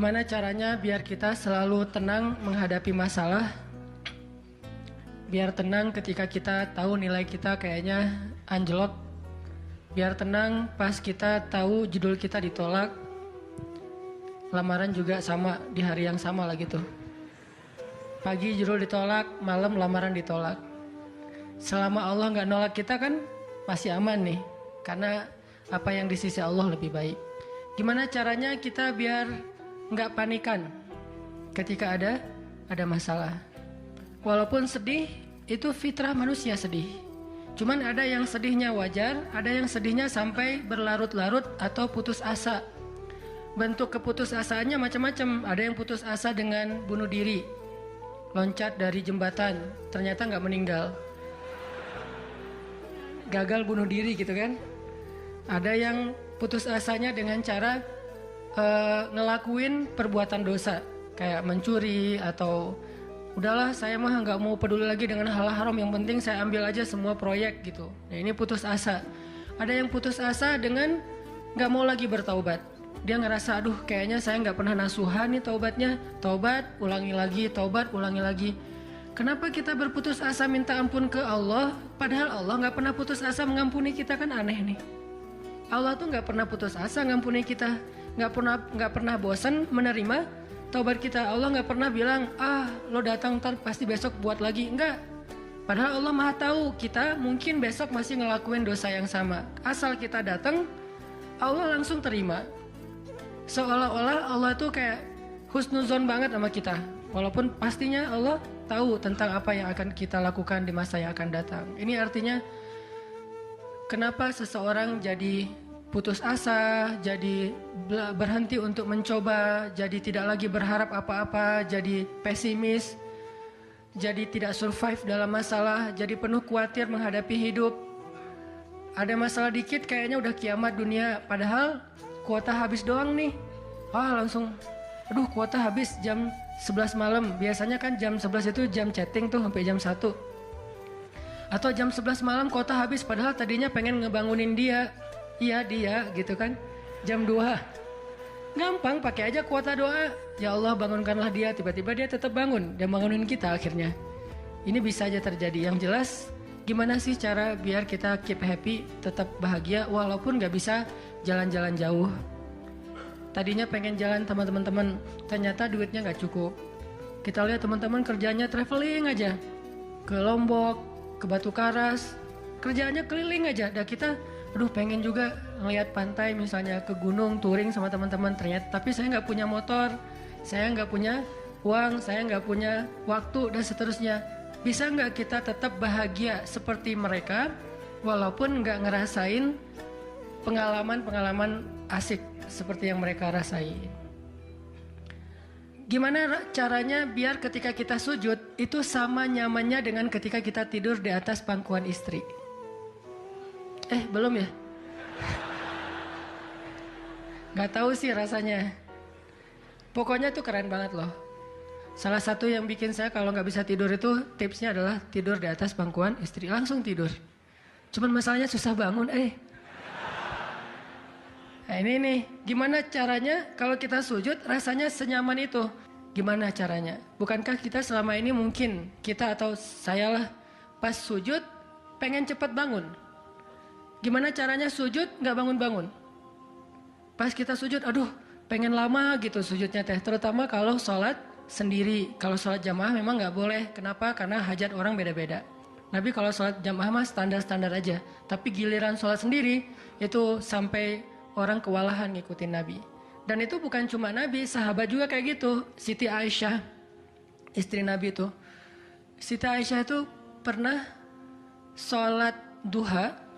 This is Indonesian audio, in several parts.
Gimana caranya biar kita selalu tenang menghadapi masalah? Biar tenang ketika kita tahu nilai kita kayaknya anjlok. Biar tenang pas kita tahu judul kita ditolak. Lamaran juga sama, di hari yang sama lah gitu. Pagi judul ditolak, malam lamaran ditolak. Selama Allah gak nolak kita kan masih aman nih. Karena apa yang di sisi Allah lebih baik. Gimana caranya kita biar gak panikan ketika ada masalah? Walaupun sedih, itu fitrah manusia sedih. Cuman ada yang sedihnya wajar, ada yang sedihnya sampai berlarut-larut atau putus asa. Bentuk keputusasaannya macam-macam. Ada yang putus asa dengan bunuh diri, loncat dari jembatan, ternyata gak meninggal, gagal bunuh diri gitu kan. Ada yang putus asanya dengan cara ngelakuin perbuatan dosa, kayak mencuri atau udahlah saya mah nggak mau peduli lagi dengan hal haram, yang penting saya ambil aja semua proyek gitu. Nah ini putus asa. Ada yang putus asa dengan nggak mau lagi bertaubat. Dia ngerasa aduh kayaknya saya nggak pernah nasuhan nih taubatnya, taubat ulangi lagi, taubat ulangi lagi. Kenapa kita berputus asa minta ampun ke Allah, padahal Allah nggak pernah putus asa mengampuni kita? Kan aneh nih. Allah tuh nggak pernah putus asa ngampuni kita, nggak pernah bosan menerima taubat kita. Allah nggak pernah bilang lo datang ntar pasti besok buat lagi, enggak. Padahal Allah maha tahu kita mungkin besok masih ngelakuin dosa yang sama. Asal kita datang, Allah langsung terima. Seolah-olah Allah tuh kayak husnuzon banget sama kita, walaupun pastinya Allah tahu tentang apa yang akan kita lakukan di masa yang akan datang. Ini artinya kenapa seseorang jadi putus asa, jadi berhenti untuk mencoba, jadi tidak lagi berharap apa-apa, jadi pesimis, jadi tidak survive dalam masalah, jadi penuh khawatir menghadapi hidup. Ada masalah dikit kayaknya udah kiamat dunia, padahal kuota habis doang nih. Langsung aduh kuota habis jam 11 malam. Biasanya kan jam 11 itu jam chatting tuh sampai jam 1. Atau jam 11 malam kuota habis, padahal tadinya pengen ngebangunin dia. Iya dia gitu kan. Jam 2. Gampang, pakai aja kuota doa. Ya Allah bangunkanlah dia, tiba-tiba dia tetap bangun dan bangunin kita akhirnya. Ini bisa aja terjadi. Yang jelas gimana sih cara biar kita keep happy, tetap bahagia walaupun gak bisa jalan-jalan jauh. Tadinya pengen jalan sama teman-teman, ternyata duitnya gak cukup. Kita lihat teman-teman kerjanya traveling aja, ke Lombok, ke Batu Karas, kerjaannya keliling aja. Dan kita aduh pengen juga ngeliat pantai, misalnya ke gunung touring sama teman-teman, ternyata tapi saya nggak punya motor, saya nggak punya uang, saya nggak punya waktu dan seterusnya. Bisa nggak kita tetap bahagia seperti mereka walaupun nggak ngerasain pengalaman-pengalaman asik seperti yang mereka rasain? Gimana caranya biar ketika kita sujud itu sama nyamannya dengan ketika kita tidur di atas pangkuan istri? Belum ya? Gak tahu sih rasanya. Pokoknya tuh keren banget loh. Salah satu yang bikin saya kalau gak bisa tidur itu tipsnya adalah tidur di atas pangkuan istri. Langsung tidur. Cuman masalahnya susah bangun. Nah ini nih, gimana caranya kalau kita sujud rasanya senyaman itu? Gimana caranya? Bukankah kita selama ini mungkin, kita atau saya lah, pas sujud pengen cepat bangun. Gimana caranya sujud gak bangun-bangun? Pas kita sujud, aduh pengen lama gitu sujudnya teh. Terutama kalau sholat sendiri. Kalau sholat jamaah memang gak boleh. Kenapa? Karena hajat orang beda-beda. Nabi kalau sholat jamaah mah standar-standar aja. Tapi giliran sholat sendiri, itu sampai orang kewalahan ngikutin Nabi. Dan itu bukan cuma Nabi, sahabat juga kayak gitu. Siti Aisyah, istri Nabi itu. Siti Aisyah itu pernah sholat duha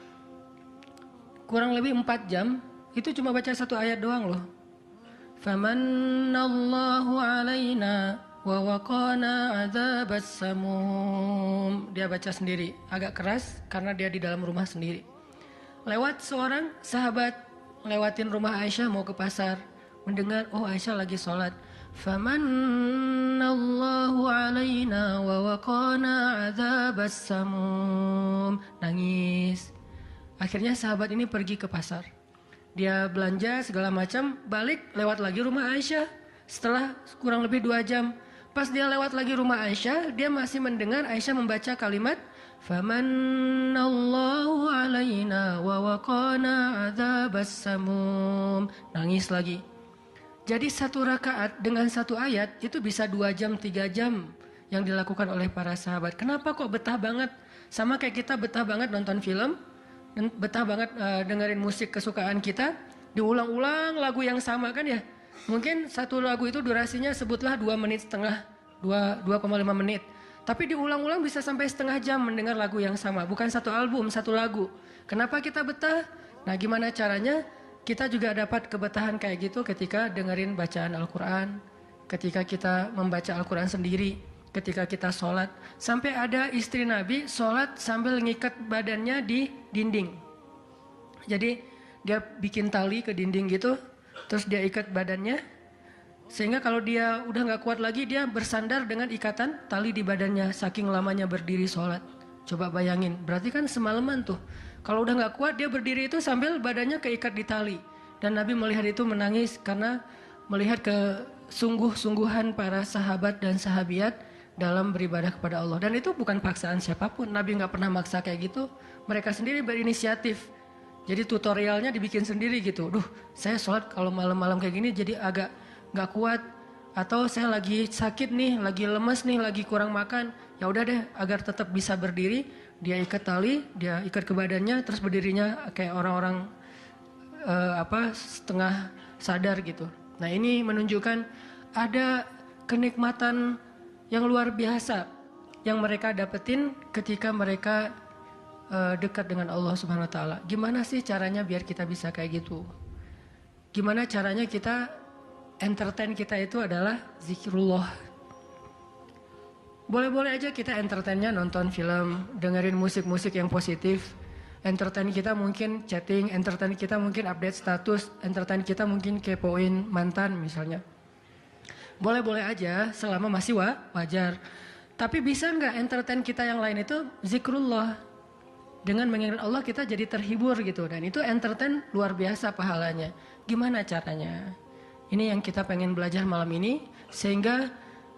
kurang lebih 4 jam, itu cuma baca 1 ayat doang loh. Famannallahu alaina wa waqana adzabas samum. Dia baca sendiri, agak keras karena dia di dalam rumah sendiri. Lewat seorang sahabat, lewatin rumah Aisyah mau ke pasar, mendengar Aisyah lagi sholat. Famannallahu alaina wa waqana adzabas samum. Nangis. Akhirnya sahabat ini pergi ke pasar. Dia belanja segala macam, balik lewat lagi rumah Aisyah. Setelah kurang lebih 2 jam, pas dia lewat lagi rumah Aisyah, dia masih mendengar Aisyah membaca kalimat Famanallahu alaina wa waqana adzabas samum. Nangis lagi. Jadi 1 rakaat dengan 1 ayat itu bisa 2 jam, 3 jam yang dilakukan oleh para sahabat. Kenapa kok betah banget? Sama kayak kita betah banget nonton film, betah banget dengerin musik kesukaan kita, diulang-ulang lagu yang sama kan ya. Mungkin 1 lagu itu durasinya sebutlah 2,5 menit, 2,5 menit. Tapi diulang-ulang bisa sampai setengah jam mendengar lagu yang sama. Bukan 1 album, 1 lagu. Kenapa kita betah? Nah, gimana caranya? Kita juga dapat kebetahan kayak gitu ketika dengerin bacaan Al-Quran. Ketika kita membaca Al-Quran sendiri. Ketika kita sholat. Sampai ada istri Nabi sholat sambil ngikat badannya di dinding. Jadi dia bikin tali ke dinding gitu. Terus dia ikat badannya. Sehingga kalau dia udah gak kuat lagi, dia bersandar dengan ikatan tali di badannya. Saking lamanya berdiri sholat. Coba bayangin, berarti kan semalaman tuh. Kalau udah gak kuat, dia berdiri itu sambil badannya keikat di tali. Dan Nabi melihat itu menangis karena melihat kesungguh-sungguhan para sahabat dan sahabiat dalam beribadah kepada Allah. Dan itu bukan paksaan siapapun. Nabi gak pernah maksa kayak gitu. Mereka sendiri berinisiatif. Jadi tutorialnya dibikin sendiri gitu. Duh, saya sholat kalau malam-malam kayak gini jadi agak gak kuat, atau saya lagi sakit nih, lagi lemes nih, lagi kurang makan, ya udah deh agar tetap bisa berdiri, dia ikat tali, dia ikat ke badannya, terus berdirinya kayak orang-orang setengah sadar gitu. Nah ini menunjukkan ada kenikmatan yang luar biasa yang mereka dapetin ketika mereka dekat dengan Allah Subhanahu Wa Taala. Gimana sih caranya biar kita bisa kayak gitu? Gimana caranya kita entertain kita itu adalah zikrullah. Boleh-boleh aja kita entertainnya nonton film, dengerin musik-musik yang positif. Entertain kita mungkin chatting, entertain kita mungkin update status, entertain kita mungkin kepoin mantan misalnya. Boleh-boleh aja selama masih wajar. Tapi bisa nggak entertain kita yang lain itu zikrullah. Dengan mengingat Allah kita jadi terhibur gitu. Dan itu entertain luar biasa pahalanya. Gimana caranya? Ini yang kita pengen belajar malam ini, sehingga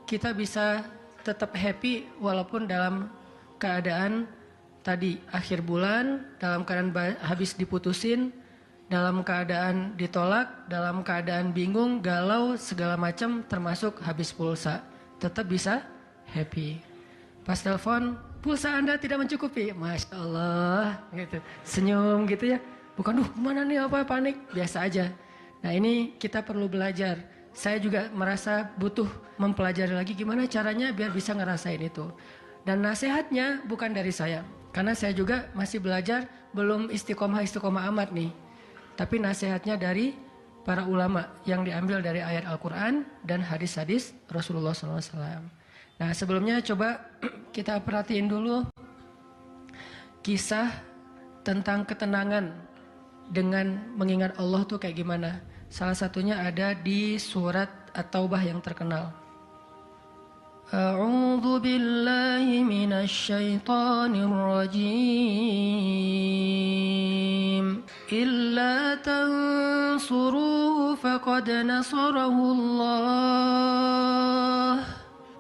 kita bisa tetap happy walaupun dalam keadaan tadi akhir bulan, dalam keadaan habis diputusin, dalam keadaan ditolak, dalam keadaan bingung, galau, segala macam termasuk habis pulsa. Tetap bisa happy. Pas telepon, pulsa Anda tidak mencukupi. Masya Allah, gitu. Senyum gitu ya. Bukan, kemana nih apa panik, biasa aja. Nah ini kita perlu belajar. Saya juga merasa butuh mempelajari lagi gimana caranya biar bisa ngerasain itu. Dan nasihatnya bukan dari saya. Karena saya juga masih belajar, belum istiqomah amat nih. Tapi nasihatnya dari para ulama yang diambil dari ayat Al-Quran dan hadis-hadis Rasulullah SAW. Nah sebelumnya coba kita perhatiin dulu kisah tentang ketenangan dengan mengingat Allah tuh kayak gimana. Salah satunya ada di surat At-Taubah yang terkenal. A'udzu billahi minasy syaithanir rajim. Illa tansuruhu faqad nasarahu Allah.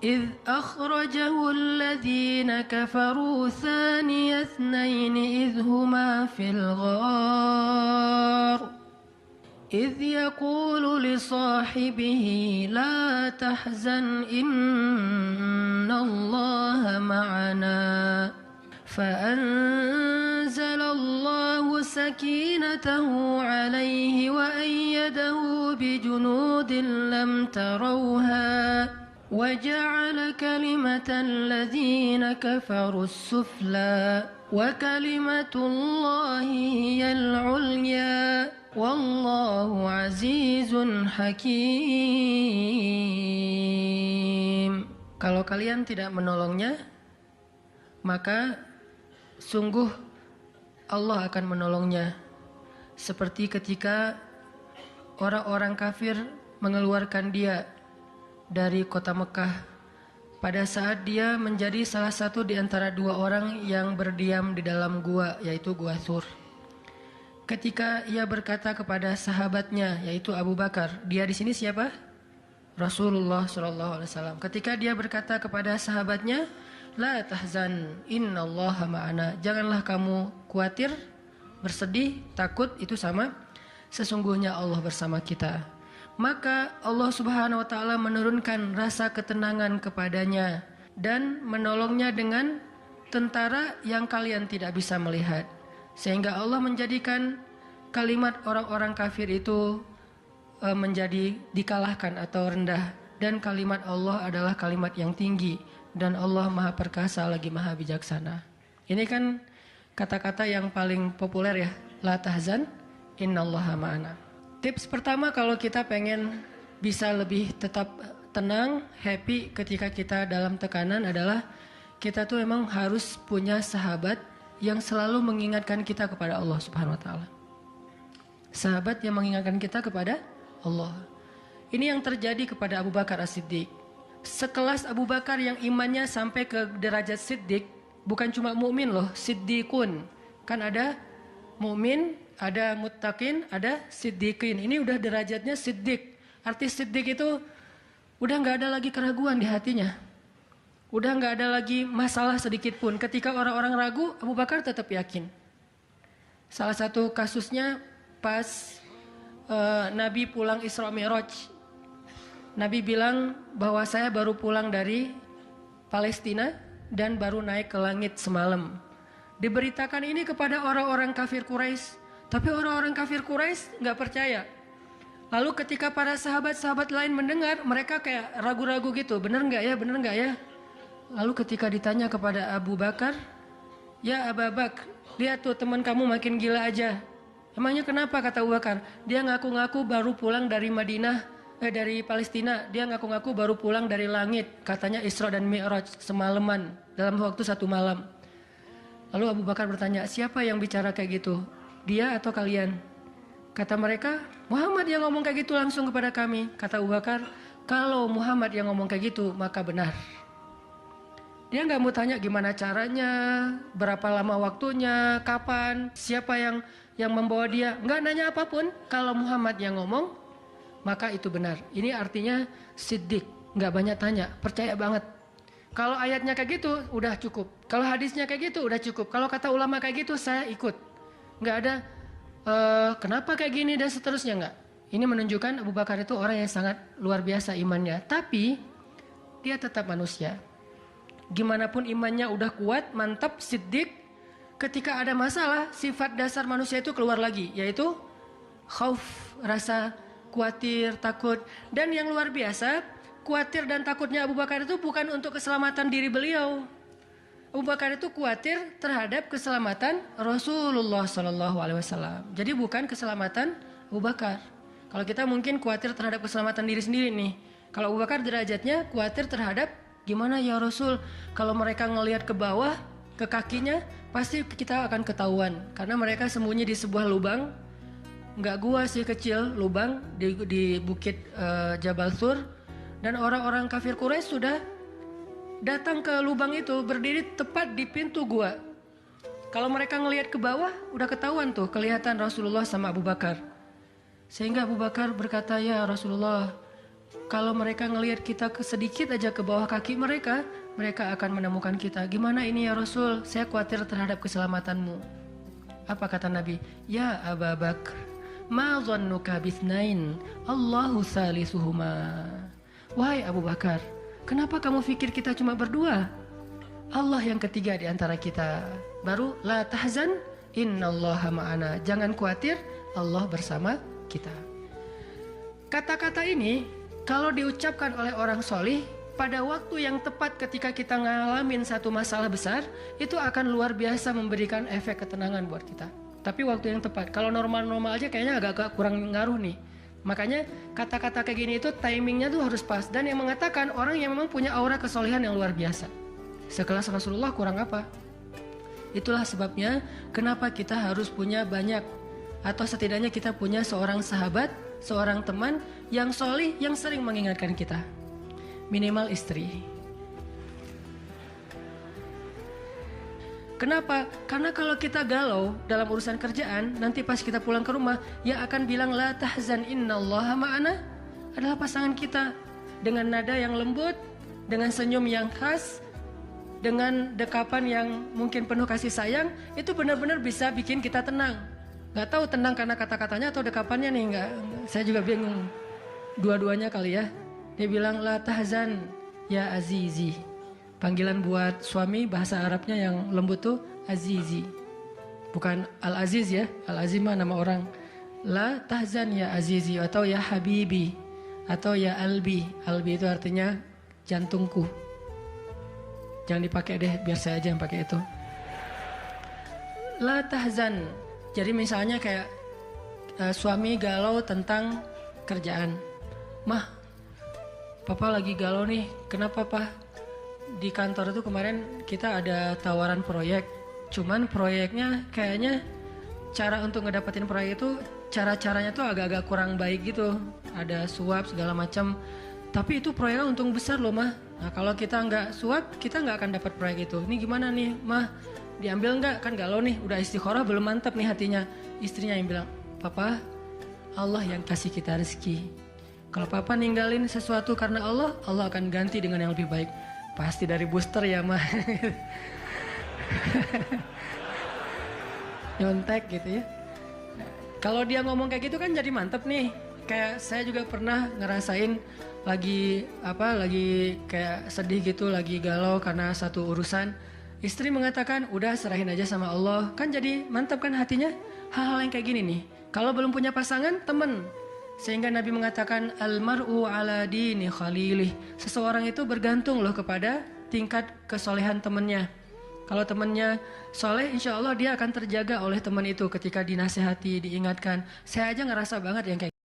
إذ أخرجه الذين كفروا ثاني اثنين إذ هما في الغار إذ يقول لصاحبه لا تحزن إن الله معنا فأنزل الله سكينته عليه وأيده بجنود لم تروها وجعل كلمة الذين كفروا السفلى وكلمة الله هي العليا والله عزيز حكيم. Kalau kalian tidak menolongnya, maka sungguh Allah akan menolongnya. Seperti ketika orang-orang kafir mengeluarkan dia dari kota Mekah pada saat dia menjadi salah satu di antara 2 orang yang berdiam di dalam gua, yaitu gua Thur. Ketika ia berkata kepada sahabatnya, yaitu Abu Bakar, dia di sini siapa? Rasulullah SAW ketika dia berkata kepada sahabatnya, la tahzan innallaha ma'ana, janganlah kamu khawatir, bersedih, takut, itu sama, sesungguhnya Allah bersama kita. Maka Allah Subhanahu wa taala menurunkan rasa ketenangan kepadanya dan menolongnya dengan tentara yang kalian tidak bisa melihat, sehingga Allah menjadikan kalimat orang-orang kafir itu menjadi dikalahkan atau rendah, dan kalimat Allah adalah kalimat yang tinggi, dan Allah Maha Perkasa lagi Maha Bijaksana. Ini kan kata-kata yang paling populer ya, la tahzan innallaha ma'ana. Tips pertama kalau kita pengen bisa lebih tetap tenang, happy ketika kita dalam tekanan adalah kita tuh emang harus punya sahabat yang selalu mengingatkan kita kepada Allah Subhanahu wa taala. Sahabat yang mengingatkan kita kepada Allah. Ini yang terjadi kepada Abu Bakar As-Siddiq. Sekelas Abu Bakar yang imannya sampai ke derajat Siddiq, bukan cuma mukmin loh, Siddiqun. Kan ada mukmin, ada muttaqin, ada siddiqin. Ini udah derajatnya Siddiq. Arti Siddiq itu udah nggak ada lagi keraguan di hatinya. Udah nggak ada lagi masalah sedikit pun. Ketika orang-orang ragu, Abu Bakar tetap yakin. Salah satu kasusnya pas Nabi pulang Isra Mi'raj. Nabi bilang bahwa saya baru pulang dari Palestina dan baru naik ke langit semalam. Diberitakan ini kepada orang-orang kafir Quraisy, tapi orang-orang kafir Quraisy nggak percaya. Lalu ketika para sahabat-sahabat lain mendengar, mereka kayak ragu-ragu gitu, bener nggak ya, bener nggak ya? Lalu ketika ditanya kepada Abu Bakar, ya Abu Bakar, lihat tuh teman kamu makin gila aja. Emangnya kenapa, kata Abu Bakar? Dia ngaku-ngaku baru pulang dari dari Palestina. Dia ngaku-ngaku baru pulang dari langit. Katanya Isra dan Mi'raj semalaman, dalam waktu 1 malam. Lalu Abu Bakar bertanya, siapa yang bicara kayak gitu? Dia atau kalian? Kata mereka, Muhammad yang ngomong kayak gitu langsung kepada kami. Kata Abu Bakar, kalau Muhammad yang ngomong kayak gitu, maka benar. Dia nggak mau tanya gimana caranya, berapa lama waktunya, kapan, siapa yang membawa dia. Nggak nanya apapun. Kalau Muhammad yang ngomong, maka itu benar. Ini artinya siddiq, nggak banyak tanya, percaya banget. Kalau ayatnya kayak gitu, udah cukup. Kalau hadisnya kayak gitu, udah cukup. Kalau kata ulama kayak gitu, saya ikut. Nggak ada kenapa kayak gini dan seterusnya, nggak. Ini menunjukkan Abu Bakar itu orang yang sangat luar biasa imannya. Tapi dia tetap manusia. Gimana pun imannya udah kuat, mantap, siddiq, ketika ada masalah, sifat dasar manusia itu keluar lagi, yaitu khauf, rasa khawatir, takut. Dan yang luar biasa, khawatir dan takutnya Abu Bakar itu bukan untuk keselamatan diri beliau. Abu Bakar itu khawatir terhadap keselamatan Rasulullah SAW. Jadi bukan keselamatan Abu Bakar. Kalau kita mungkin khawatir terhadap keselamatan diri sendiri nih. Kalau Abu Bakar derajatnya khawatir terhadap gimana ya Rasul, kalau mereka ngelihat ke bawah, ke kakinya, pasti kita akan ketahuan. Karena mereka sembunyi di sebuah lubang, nggak gua sih, kecil, lubang di bukit Jabal Thur. Dan orang-orang kafir Quraisy sudah datang ke lubang itu, berdiri tepat di pintu gua. Kalau mereka ngelihat ke bawah, udah ketahuan tuh, kelihatan Rasulullah sama Abu Bakar. Sehingga Abu Bakar berkata, ya Rasulullah, kalau mereka ngelihat kita sedikit aja ke bawah kaki mereka, mereka akan menemukan kita. Gimana ini ya Rasul? Saya khawatir terhadap keselamatanmu. Apa kata Nabi? Ya Abu Bakar, ma dhannuka bithnain, Allahu salisuhuma. Wahai Abu Bakar, kenapa kamu pikir kita cuma berdua? Allah yang ketiga di antara kita. Baru la tahzan innallaha ma'ana. Jangan khawatir, Allah bersama kita. Kata-kata ini kalau diucapkan oleh orang solih pada waktu yang tepat ketika kita ngalamin satu masalah besar, itu akan luar biasa memberikan efek ketenangan buat kita. Tapi waktu yang tepat. Kalau normal-normal aja kayaknya agak kurang ngaruh nih. Makanya kata-kata kayak gini itu timingnya tuh harus pas. Dan yang mengatakan orang yang memang punya aura kesolehan yang luar biasa. Sekelas Rasulullah kurang apa? Itulah sebabnya kenapa kita harus punya banyak, atau setidaknya kita punya seorang sahabat, seorang teman yang solih, yang sering mengingatkan kita. Minimal istri. Kenapa? Karena kalau kita galau dalam urusan kerjaan, nanti pas kita pulang ke rumah, yang akan bilang la tahzan innallaha ma'ana adalah pasangan kita. dengan nada yang lembut, dengan senyum yang khas, dengan dekapan yang mungkin penuh kasih sayang, itu benar-benar bisa bikin kita tenang. Gak tahu tenang karena kata-katanya atau dekapannya nih, nggak. Saya juga bingung. Dua-duanya kali ya. Dia bilang, la tahzan ya azizi. Panggilan buat suami bahasa Arabnya yang lembut tuh azizi. Bukan al-aziz ya, al-aziz mah nama orang. La tahzan ya azizi atau ya habibi atau ya albi. Albi itu artinya jantungku. Jangan dipakai deh, biar saya aja yang pakai itu. La tahzan. Jadi misalnya kayak suami galau tentang kerjaan. Mah, papa lagi galau nih. Kenapa, Pak? Di kantor itu kemarin kita ada tawaran proyek. Cuman proyeknya kayaknya cara untuk ngedapetin proyek itu cara-caranya tuh agak-agak kurang baik gitu. Ada suap segala macam. Tapi itu proyeknya untung besar loh, Mah. Nah, kalau kita nggak suap, kita nggak akan dapat proyek itu. Ini gimana nih, Mah? Diambil nggak? Kan galau nih, udah istikharah belum mantap nih hatinya. Istrinya yang bilang, Papa, Allah yang kasih kita rezeki. Kalau Papa ninggalin sesuatu karena Allah, Allah akan ganti dengan yang lebih baik. Pasti dari booster ya, Mah. Nyontek gitu ya. Kalau dia ngomong kayak gitu kan jadi mantep nih. Kayak saya juga pernah ngerasain lagi kayak sedih gitu, lagi galau karena satu urusan. Istri mengatakan, udah serahin aja sama Allah. Kan jadi mantap kan hatinya. Hal-hal yang kayak gini nih. Kalau belum punya pasangan, temen. Sehingga Nabi mengatakan, almar'u ala dini khalilih. Seseorang itu bergantung loh kepada tingkat kesolehan temennya. Kalau temannya soleh, insya Allah dia akan terjaga oleh teman itu ketika dinasehati, diingatkan. Saya aja ngerasa banget yang kayak